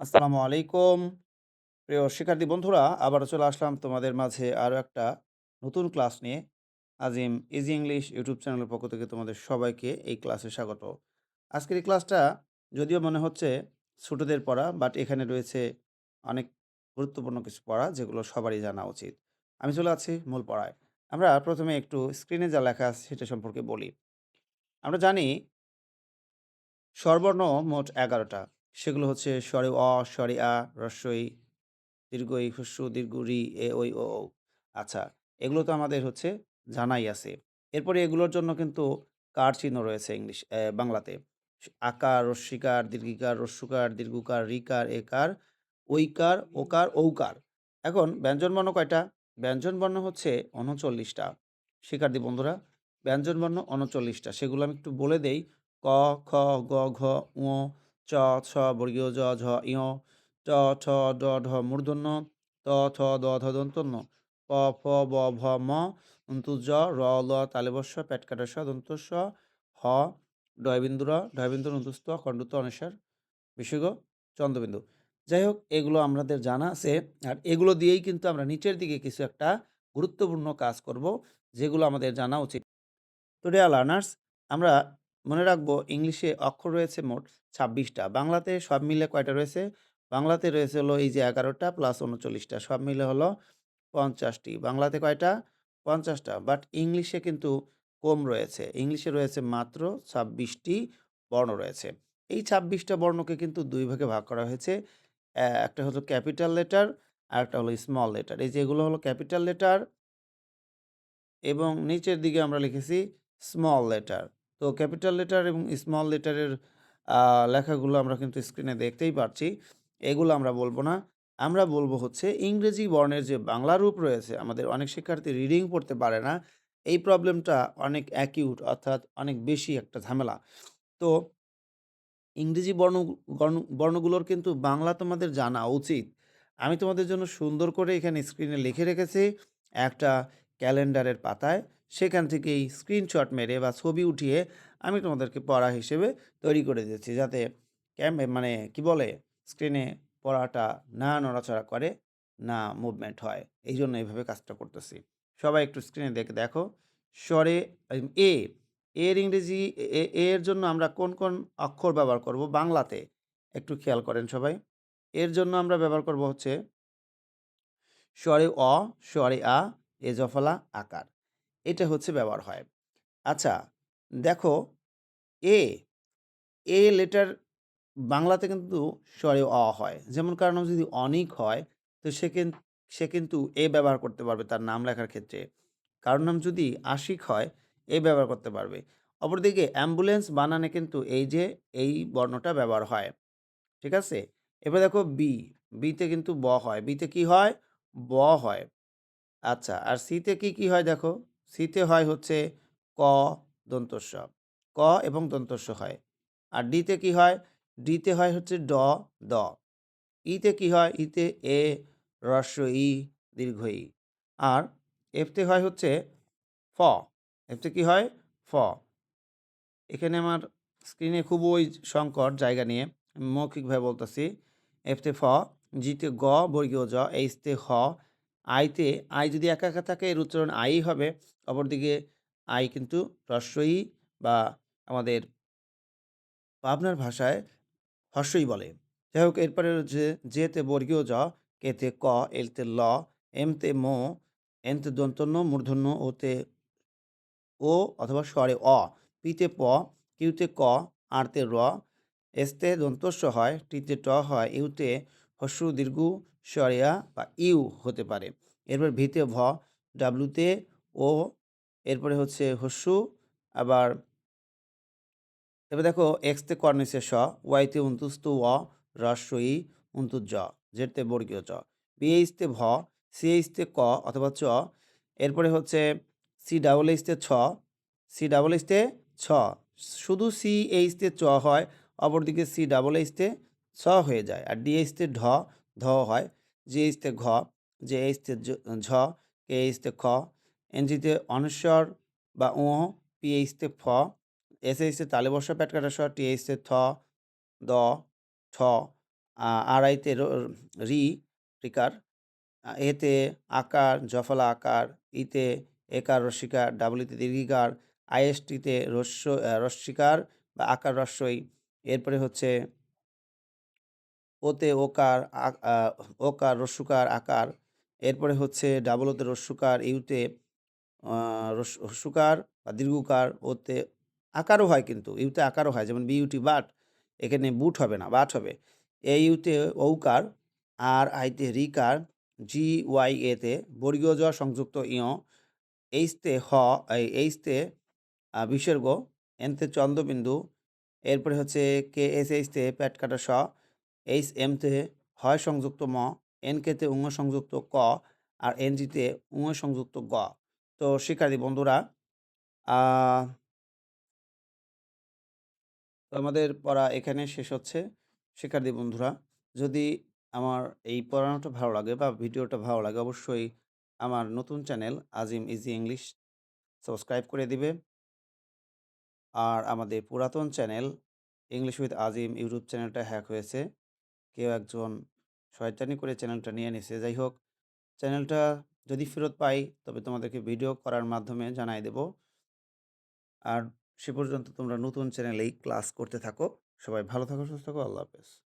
আসসালামু আলাইকুম। প্রিয় শিক্ষার্থী বন্ধুরা, আবারও চলে আসলাম তোমাদের মাঝে আরও একটা নতুন ক্লাস নিয়ে। আজিম ইজি ইংলিশ ইউটিউব চ্যানেলের পক্ষ থেকে তোমাদের সবাইকে এই ক্লাসে স্বাগত। আজকের এই ক্লাসটা যদিও মনে হচ্ছে ছোটদের পড়া, বাট এখানে রয়েছে অনেক গুরুত্বপূর্ণ কিছু পড়া যেগুলো সবারই জানা উচিত। আমি চলে আছি মূল পড়ায়। আমরা প্রথমে একটু স্ক্রিনে যা লেখা আছে সেটা সম্পর্কে বলি। আমরা জানি স্বরবর্ণ মোট ১১টা। সেগুলো হচ্ছে স্বরে অ, স্বরে আ, হ্রস্ব ই, দীর্ঘ ই, হ্রস্ব উ, দীর্ঘ রি, এ, ঐ, ও, ঔ। আচ্ছা, এগুলো তো আমাদের হচ্ছে জানাই আছে। এরপরে এগুলোর জন্য কিন্তু কার চিহ্ন রয়েছে বাংলাতে। আকার, রস্বীকার, দীর্ঘিকার, হ্রস্বকার, দীর্ঘকার, রিকার, একার, ঐকার, ওকার, ঔকার। এখন ব্যঞ্জনবর্ণ কয়টা? ব্যঞ্জনবর্ণ হচ্ছে ৩৯ টা। শিক্ষার্থী বন্ধুরা, ব্যঞ্জনবর্ণ ৩৯ টা। সেগুলো আমি একটু বলে দেই। ক, খ, গ, ঘ, ঙ, চ, ছ, বর্গীয় জ, ঝ, ঞ, ট, ঠ, ড, ঢ মূর্ধন্য, ত, থ, দ, ধ দন্তন্য, প, ফ, ব, ভ, ম, জ, র, ল তালব্য শ, পেটকাটা ষ, দন্ত স, হ, ডয়বিন্দু র, ডয়বিন্দু অন্তুস্থ, খণ্ডুত অনস্বর, বিসর্গ, চন্দ্রবিন্দু। যাই হোক, এগুলো আমাদের জানা আছে। আর এগুলো দিয়েই কিন্তু আমরা নিচের দিকে কিছু একটা গুরুত্বপূর্ণ কাজ করব, যেগুলো আমাদের জানা উচিত। তো ডিয়ার লার্নার্স, আমরা মনে রাখবো ইংলিশে অক্ষর রয়েছে মোট ২৬টা। বাংলাতে সব মিলে কয়টা রয়েছে? বাংলাতে রয়েছে হলো এই যে ১১টা প্লাস ৩৯টা, সব মিলে হলো ৫০টি। বাংলাতে কয়টা? ৫০টা। বাট ইংলিশে কিন্তু কম রয়েছে। ইংলিশে রয়েছে মাত্র ২৬টি বর্ণ রয়েছে। এই ২৬টা বর্ণকে কিন্তু ২ ভাগে ভাগ করা হয়েছে। একটা হলো ক্যাপিটাল লেটার, আরেকটা হলো স্মল লেটার। এই যে এগুলো হলো ক্যাপিটাল লেটার এবং নিচের দিকে আমরা লিখেছি স্মল লেটার। তো ক্যাপিটাল লেটার এবং স্মল লেটারের লেখাগুলো আমরা কিন্তু স্ক্রিনে দেখতেই পাচ্ছি। এগুলো আমরা বলবো না। আমরা বলবো হচ্ছে ইংরেজি বর্ণের যে বাংলা রূপ রয়েছে, আমাদের অনেক শিক্ষার্থী রিডিং পড়তে পারে না। এই প্রবলেমটা অনেক অ্যাকিউট, অর্থাৎ অনেক বেশি একটা ঝামেলা। তো ইংরেজি বর্ণগুলোর কিন্তু বাংলা তোমাদের জানা উচিত। আমি তোমাদের জন্য সুন্দর করে এখানে স্ক্রিনে লিখে রেখেছি একটা ক্যালেন্ডারের পাতায়। সেখান থেকেই স্ক্রিনশট মেরে বা ছবি উঠিয়ে আমি তোমাদেরকে পড়া হিসেবে তৈরি করে দিয়েছি, যাতে মানে কি বলে, স্ক্রিনে পড়াটা না নড়াচড়া করে, না মুভমেন্ট হয়। এই জন্য এইভাবে কাজটা করতেছি। সবাই একটু স্ক্রিনে দেখো। স্বরে এ এর ইংরেজি এর জন্য আমরা কোন কোন অক্ষর ব্যবহার করব বাংলাতে? একটু খেয়াল করেন সবাই। এর জন্য আমরা ব্যবহার করব হচ্ছে স্বরে অ, স্বরে আ, এ জফলা, আকার। এটা হচ্ছে ব্যবহার হয়। আচ্ছা, দেখো, এ, এ লেটার বাংলাতে কিন্তু স্বরে অ হয়। যেমন কারো নাম যদি অনিক হয়, তো সে কিন্তু এ ব্যবহার করতে পারবে তার নাম লেখার ক্ষেত্রে। কারোর নাম যদি আশিক হয়, এ ব্যবহার করতে পারবে। অপরদিকে অ্যাম্বুলেন্স বানানে কিন্তু এই যে এই বর্ণটা ব্যবহার হয়। ঠিক আছে? এবার দেখো বি, বিতে কিন্তু ব হয়। বিতে কি হয়? ব হয়। আচ্ছা, আর সিতে কি হয় দেখো? সিতে হয় হচ্ছে ক, দন্তস্ব। ক এবং দন্তস্ব হয়। আর ডিতে কি হয়? ডিতে হয় হচ্ছে ড, দ। ইতে কি হয়? ইতে এ, হ্রস্ব ই, দীর্ঘ ই। আর এফতে হয় হচ্ছে ফ। এফতে কি হয়? ফ। এখানে আমার স্ক্রিনে খুবই সংকট জায়গা নিয়ে আমি মৌখিকভাবে বলতেছি। এফতে ফ, জিতে গ, বর্গীয় জ, এইচতে হ, আইতে আই যদি একা একা থাকে এর উচ্চারণ আই হবে। অপরদিকে আই কিন্তু হ্রস্ব ই বা আমাদের পাবনার ভাষায় হর্ষই বলে। যাই হোক, এরপরে হচ্ছে যেতে বর্গীয় জ, কেতে ক, এলতে ল, এমতে মো, এনতে দন্তন্য মূর্ধন্য, ওতে ও অথবা স্বরে অ, পিতে প, কিউতে ক, আরতে র, এসতে দন্তস্ব হয়, টিতে ট হয়, ইউতে হস্য দীর্ঘ স্বরেয়া বা ইউ হতে পারে। এরপর ভিতে ভ, ডাব্লুতে ও, এরপরে হচ্ছে হস্য। আবার এবার দেখো এক্সতে কর্নিসে স, ওয়াইতে উন্তুস্তু অ, হ্রস্ব ই, উন্তুজ জ, জেডতে বর্গীয় চ, বিএইচতে ভ, সিএইচতে ক অথবা চ, এরপরে হচ্ছে সি ডাবল এইচতে ছ, সি ডাবল এইচতে ছ, শুধু সি এইচতে চ হয়, অপরদিকে সি ডাবল এইচতে ছ হয়ে যায়। আর ডিএইচতে ঢ, ধ হয়, জিএইচতে ঘ, জে এইচতে ঝ, কে এইচতে খ, এনজিতে অনস্বর বা ও, পিএইচতে ফ, এসএইচতে তালে বসা পেট কাটা স, টিএইচতে থ, দ, ঠ, আড়াইতে রি রিকার, এতে আকার, জফলা আকার, ইতে একার রস্যিকার, ডাবলিতে দীর্ঘিকার, আইএসটিতে রস্যিকার বা আকার হ্রস্বই। এরপরে হচ্ছে ওতে ওকার, ওকার, রস্যুকার, আকার। এরপরে হচ্ছে ডাবল ওতে রস্যুকার, ইউতে হস্যুকার বা দীর্ঘকার, ওতে আকারও হয় কিন্তু, ইউতে আকারও হয় যেমন বিইউটি বাট, এখানে বুট হবে না, বাট হবে। এ ইউতে ঔকার, আর আইতে রিকার, জি ওয়াই এতে বর্গীয় জ সংযুক্ত ইয়, এইচতে হ, এইচতে বিসর্গ, এনতে চন্দ্রবিন্দু, এরপরে হচ্ছে কে এস এইচতে প্যাট কাটা স, এইচ এমতে হয় সংযুক্ত ম, এন কেতে উঙ সংযুক্ত ক, আর এনজিতে উঙ সংযুক্ত গ। তো শিক্ষার্থী বন্ধুরা, আহ, তো আমাদের পড়া এখানে শেষ হচ্ছে। শিক্ষার্থী বন্ধুরা, যদি আমার এই পড়ানোটা ভালো লাগে বা ভিডিওটা ভালো লাগে, অবশ্যই আমার নতুন চ্যানেল আজিম ইজি ইংলিশ সাবস্ক্রাইব করে দিবে। আর আমাদের পুরাতন channel English with Azim YouTube চ্যানেলটা হ্যাক হয়েছে, কেউ একজন শয়তানি করে চ্যানেলটা নিয়ে নিছে। যাই হোক, চ্যানেলটা যদি ফেরত পাই তবে তোমাদেরকে ভিডিও করার মাধ্যমে জানাই দেব। আর সে পর্যন্ত তোমরা নতুন চ্যানেলেই ক্লাস করতে থাকো। সবাই ভালো থাকো, সুস্থ থাকো। আল্লাহ হাফেজ।